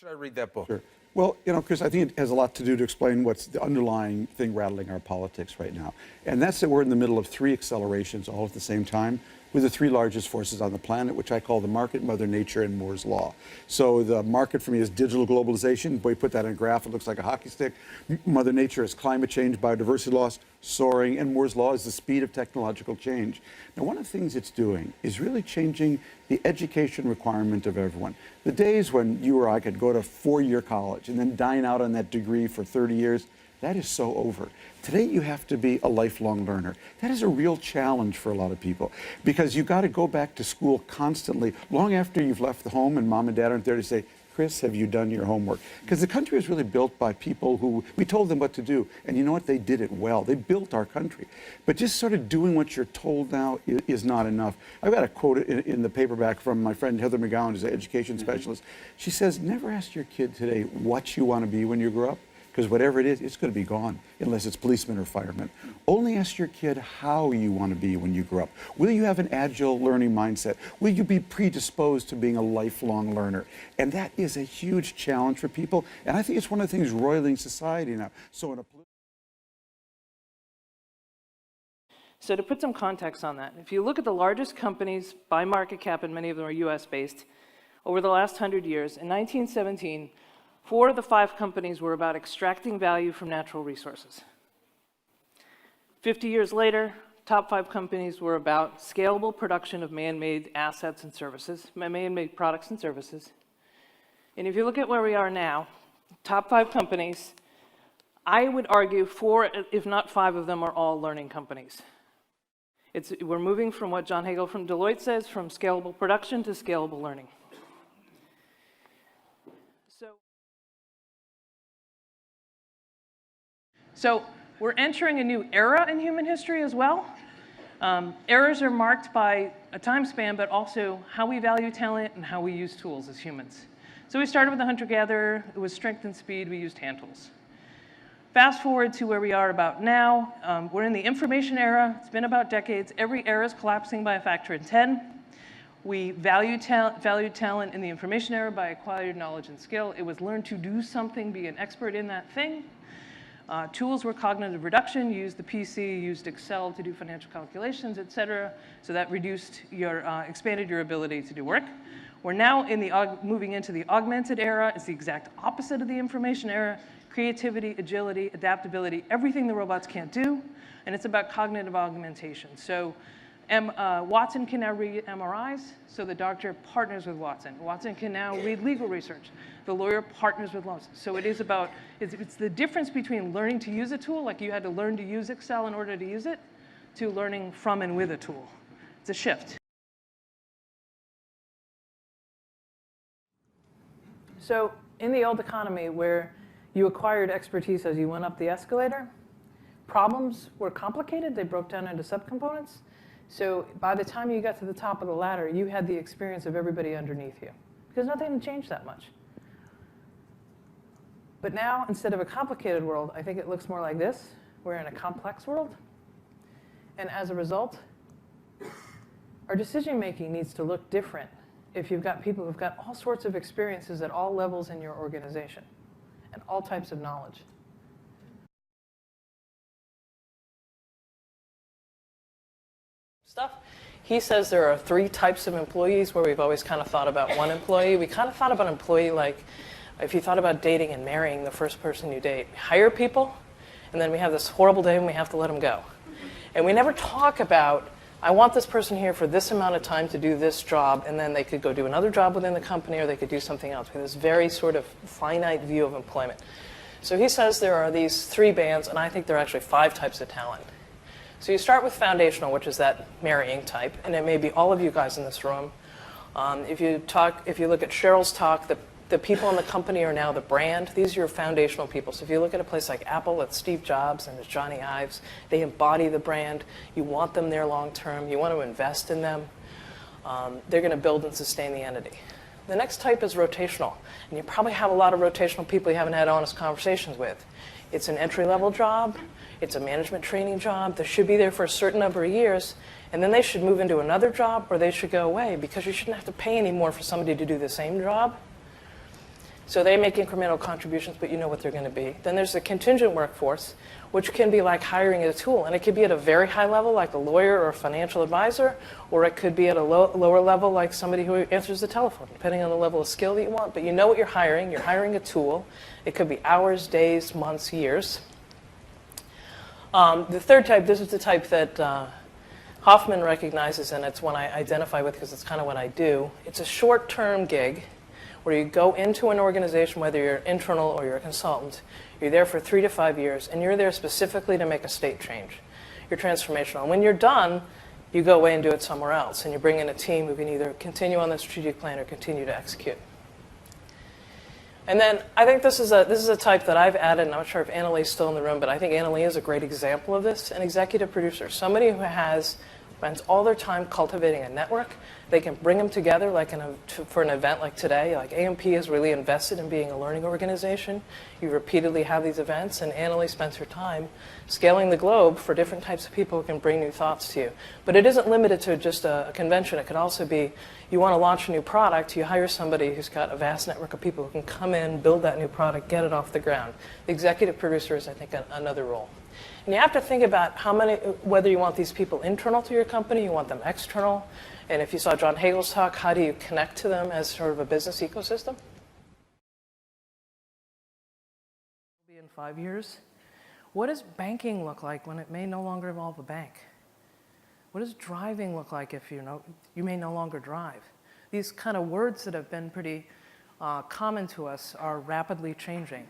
should I read that book? Sure. Well, Chris, I think it has a lot to do to explain what's the underlying thing rattling our politics right now. And that's that we're in the middle of three accelerations all at the same time with the three largest forces on the planet, which I call the market, Mother Nature, and Moore's Law. So the market for me is digital globalization. Boy, put that in a graph, it looks like a hockey stick. Mother Nature is climate change, biodiversity loss, soaring, and Moore's Law is the speed of technological change. Now, one of the things it's doing is really changing the education requirement of everyone. The days when you or I could go to four-year college and then dine out on that degree for 30 years, that is so over. Today, you have to be a lifelong learner. That is a real challenge for a lot of people because you've got to go back to school constantly, long after you've left the home and mom and dad aren't there to say, Chris, have you done your homework? Because the country is really built by people who, we told them what to do, and you know what, they did it well. They built our country. But just sort of doing what you're told now is not enough. I've got a quote in the paperback from my friend Heather McGowan, who's an education specialist. She says, never ask your kid today what you want to be when you grow up. Because whatever it is, it's going to be gone, unless it's policeman or fireman. Only ask your kid how you want to be when you grow up. Will you have an agile learning mindset? Will you be predisposed to being a lifelong learner? And that is a huge challenge for people. And I think it's one of the things roiling society now. So to put some context on that, if you look at the largest companies by market cap, and many of them are US-based, over the last 100 years, in 1917, 4 of the 5 companies were about extracting value from natural resources. 50 years later, top 5 companies were about scalable production of man-made assets and services, man-made products and services. And if you look at where we are now, top 5 companies, I would argue 4, if not 5 of them are all learning companies. We're moving from what John Hagel from Deloitte says, from scalable production to scalable learning. So we're entering a new era in human history as well. Eras are marked by a time span, but also how we value talent and how we use tools as humans. So we started with the hunter-gatherer. It was strength and speed. We used hand tools. Fast forward to where we are about now. We're in the information era. It's been about decades. Every era is collapsing by a factor of 10. We valued talent in the information era by acquired knowledge and skill. It was learn to do something, be an expert in that thing. Tools were cognitive reduction. You used the PC, used Excel to do financial calculations, et cetera. So that expanded your ability to do work. We're now moving into the augmented era. It's the exact opposite of the information era. Creativity, agility, adaptability, everything the robots can't do. And it's about cognitive augmentation. So Watson can now read MRIs, so the doctor partners with Watson. Watson can now read legal research. The lawyer partners with lawyers. So it is about, it's the difference between learning to use a tool, like you had to learn to use Excel in order to use it, to learning from and with a tool. It's a shift. So in the old economy where you acquired expertise as you went up the escalator, problems were complicated. They broke down into subcomponents. So by the time you got to the top of the ladder, you had the experience of everybody underneath you because nothing had changed that much. But now, instead of a complicated world, I think it looks more like this. We're in a complex world. And as a result, our decision-making needs to look different if you've got people who've got all sorts of experiences at all levels in your organization and all types of knowledge. He says there are 3 types of employees where we've always kind of thought about one employee. We kind of thought about an employee like if you thought about dating and marrying the first person you date. We hire people, and then we have this horrible day when we have to let them go. And we never talk about, I want this person here for this amount of time to do this job, and then they could go do another job within the company, or they could do something else. We have this very sort of finite view of employment. So he says there are these 3 bands, and I think there are actually 5 types of talent. So you start with foundational, which is that marrying type, and it may be all of you guys in this room. If you look at Cheryl's talk, the people in the company are now the brand. These are your foundational people. So if you look at a place like Apple, it's Steve Jobs and it's Johnny Ives. They embody the brand. You want them there long term. You want to invest in them. They're going to build and sustain the entity. The next type is rotational. And you probably have a lot of rotational people you haven't had honest conversations with. It's an entry-level job. It's a management training job. They should be there for a certain number of years. And then they should move into another job or they should go away because you shouldn't have to pay any more for somebody to do the same job. So they make incremental contributions, but you know what they're going to be. Then there's the contingent workforce, which can be like hiring a tool. And it could be at a very high level, like a lawyer or a financial advisor, or it could be at a lower level, like somebody who answers the telephone, depending on the level of skill that you want. But you know what you're hiring. You're hiring a tool. It could be hours, days, months, years. The third type, this is the type that Hoffman recognizes, and it's one I identify with because it's kind of what I do. It's a short-term gig where you go into an organization, whether you're internal or you're a consultant. You're there for 3 to 5 years, and you're there specifically to make a state change. You're transformational. And when you're done, you go away and do it somewhere else, and you bring in a team who can either continue on the strategic plan or continue to execute. And then I think this is a type that I've added, and I'm not sure if Annalee is still in the room, but I think Annalee is a great example of this, an executive producer, somebody who spends all their time cultivating a network. They can bring them together for an event like today. Like AMP is really invested in being a learning organization. You repeatedly have these events, and Annalee spends her time scaling the globe for different types of people who can bring new thoughts to you. But it isn't limited to just a convention. It could also be you want to launch a new product, you hire somebody who's got a vast network of people who can come in, build that new product, get it off the ground. The executive producer is, I think, another role. And you have to think about whether you want these people internal to your company, you want them external. And if you saw John Hagel's talk, how do you connect to them as sort of a business ecosystem? In 5 years, what does banking look like when it may no longer involve a bank? What does driving look like if you may no longer drive? These kind of words that have been pretty common to us are rapidly changing.